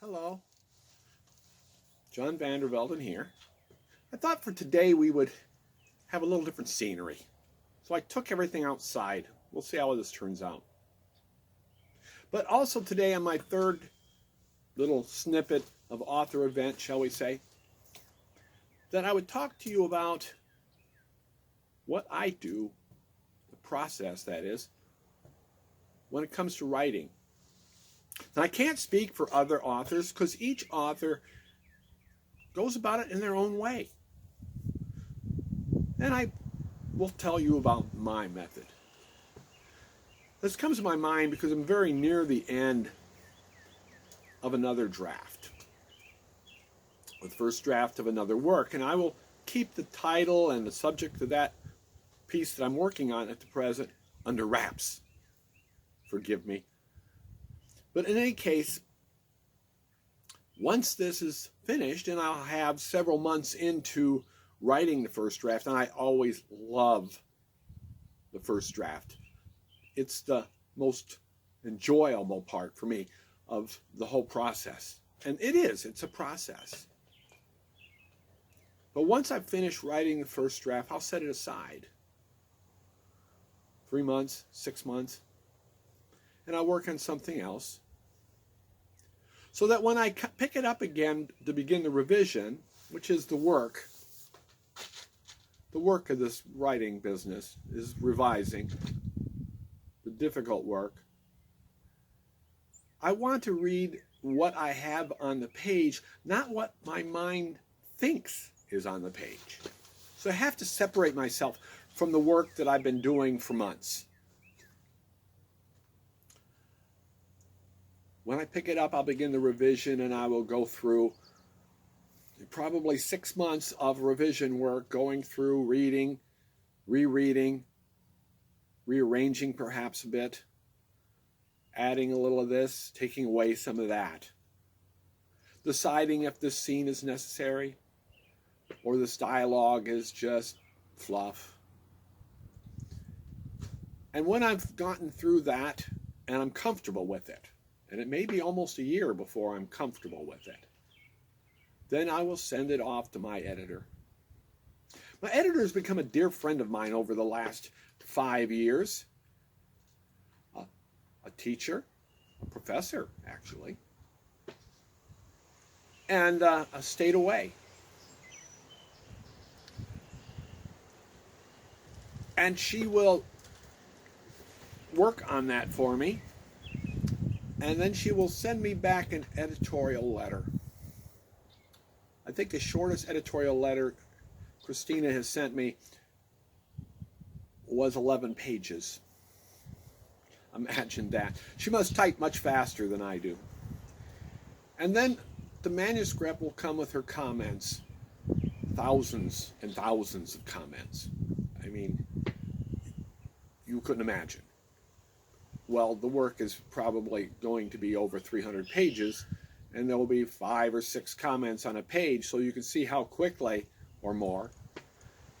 Hello, John Vandervelden here. I thought for today we would have a little different scenery. So I took everything outside. We'll see how this turns out. But also today on my third little snippet of author event, shall we say, that I would talk to you about what I do, the process that is, when it comes to writing. Now I can't speak for other authors because each author goes about it in their own way. And I will tell you about my method. This comes to my mind because I'm very near the end of another draft, the first draft of another work, and I will keep the title and the subject of that piece that I'm working on at the present under wraps. Forgive me. But in any case, once this is finished, and I'll have several months into writing the first draft, and I always love the first draft. It's the most enjoyable part for me of the whole process. And it's a process. But once I've finished writing the first draft, I'll set it aside. 3 months, 6 months, and I'll work on something else. So that when I pick it up again to begin the revision, which is the work of this writing business is revising, the difficult work. I want to read what I have on the page, not what my mind thinks is on the page. So I have to separate myself from the work that I've been doing for months. When I pick it up, I'll begin the revision and I will go through probably 6 months of revision work, going through, reading, rereading, rearranging perhaps a bit, adding a little of this, taking away some of that, deciding if this scene is necessary or this dialogue is just fluff. And when I've gotten through that and I'm comfortable with it, and it may be almost a year before I'm comfortable with it, then I will send it off to my editor. My editor has become a dear friend of mine over the last 5 years. A teacher, a professor, actually, and a state away. And she will work on that for me, and then she will send me back an editorial letter. I think the shortest editorial letter Christina has sent me was 11 pages. Imagine that. She must type much faster than I do. And then the manuscript will come with her comments. Thousands and thousands of comments. I mean, you couldn't imagine. Well, the work is probably going to be over 300 pages, and there will be 5 or 6 comments on a page, so you can see how quickly, or more,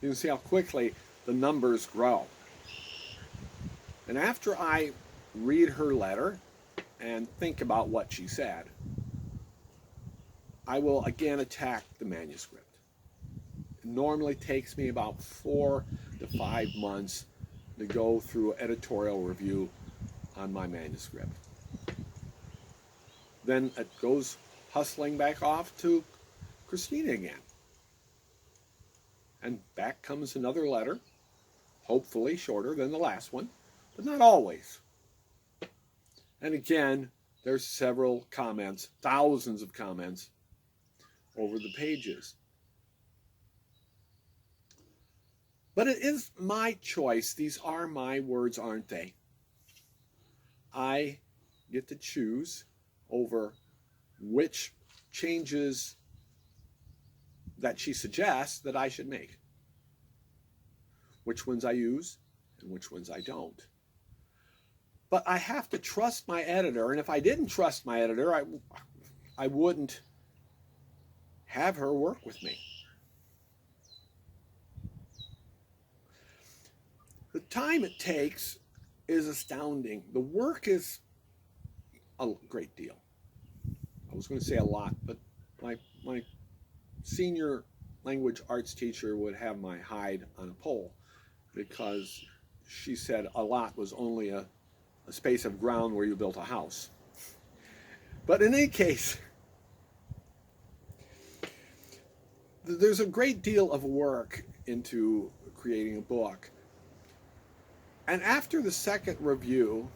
you can see how quickly the numbers grow. And after I read her letter and think about what she said, I will again attack the manuscript. It normally takes me about 4 to 5 months to go through editorial review on my manuscript. Then it goes hustling back off to Christina again. And back comes another letter, hopefully shorter than the last one, but not always. And again, there's several comments, thousands of comments over the pages. But it is my choice. These are my words, aren't they? I get to choose over which changes that she suggests that I should make. Which ones I use and which ones I don't. But I have to trust my editor, and if I didn't trust my editor, I wouldn't have her work with me. The time it takes is astounding. The work is a great deal. I was going to say a lot, but my senior language arts teacher would have my hide on a pole, because she said a lot was only a space of ground where you built a house. But in any case, there's a great deal of work into creating a book. And after the second review,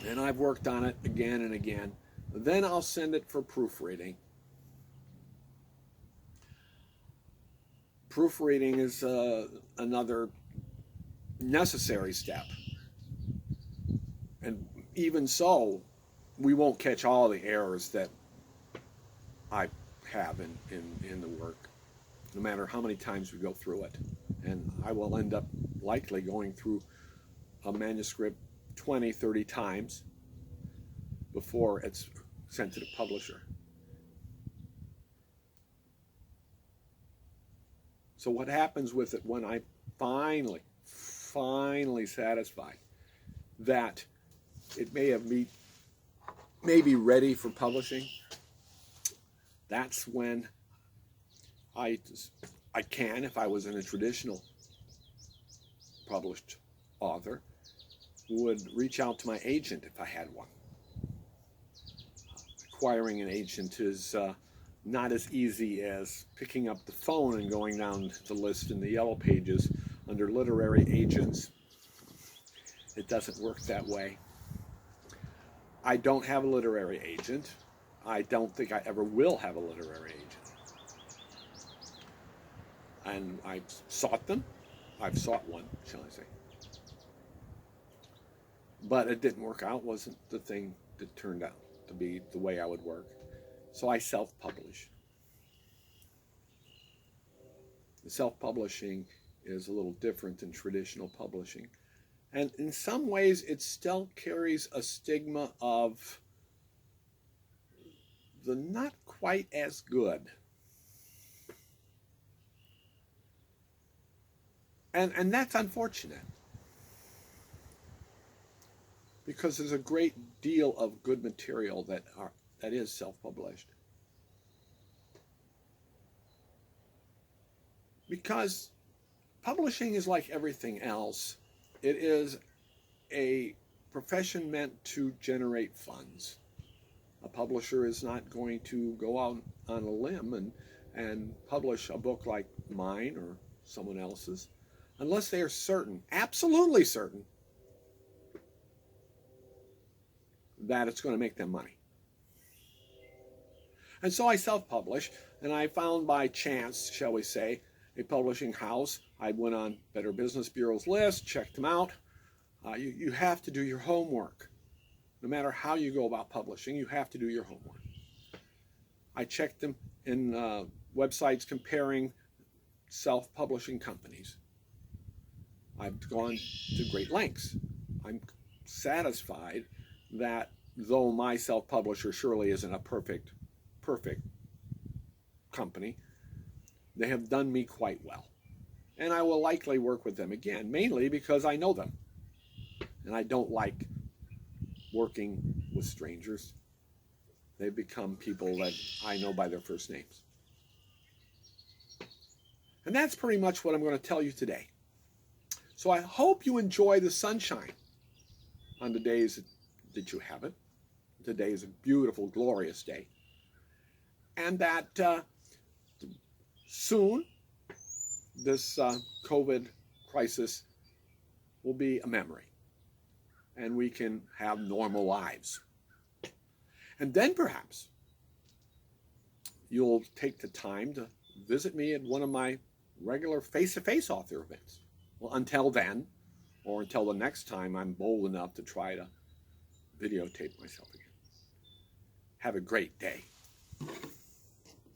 and I've worked on it again and again, then I'll send it for proofreading. Proofreading is another necessary step. And even so, we won't catch all the errors that I have in the work, no matter how many times we go through it. And I will end up likely going through a manuscript 20, 30 times before it's sent to the publisher. So what happens with it when I finally satisfied that it may be ready for publishing, that's when I can, if I was in a traditional published author, would reach out to my agent if I had one. Acquiring an agent is not as easy as picking up the phone and going down the list in the yellow pages under literary agents. It doesn't work that way. I don't have a literary agent. I don't think I ever will have a literary agent. And I've sought them. I've sought one, shall I say. But it didn't work out. It wasn't the thing that turned out to be the way I would work. So I self-publish. The self-publishing is a little different than traditional publishing. And in some ways, it still carries a stigma of the not quite as good. And that's unfortunate, because there's a great deal of good material that is self-published. Because publishing is like everything else. It is a profession meant to generate funds. A publisher is not going to go out on a limb and publish a book like mine or someone else's unless they are certain, absolutely certain, that it's going to make them money. And so I self-publish, and I found by chance, shall we say, a publishing house. I went on Better Business Bureau's list, checked them out. You have to do your homework. No matter how you go about publishing, you have to do your homework. I checked them in websites comparing self-publishing companies. I've gone to great lengths. I'm satisfied that though my self-publisher surely isn't a perfect company, they have done me quite well. And I will likely work with them again, mainly because I know them. And I don't like working with strangers. They've become people that I know by their first names. And that's pretty much what I'm going to tell you today. So I hope you enjoy the sunshine on the days that you have it. Today is a beautiful, glorious day. And that soon this COVID crisis will be a memory. And we can have normal lives. And then perhaps you'll take the time to visit me at one of my regular face-to-face author events. Well, until then, or until the next time I'm bold enough to try to videotape myself again. Have a great day.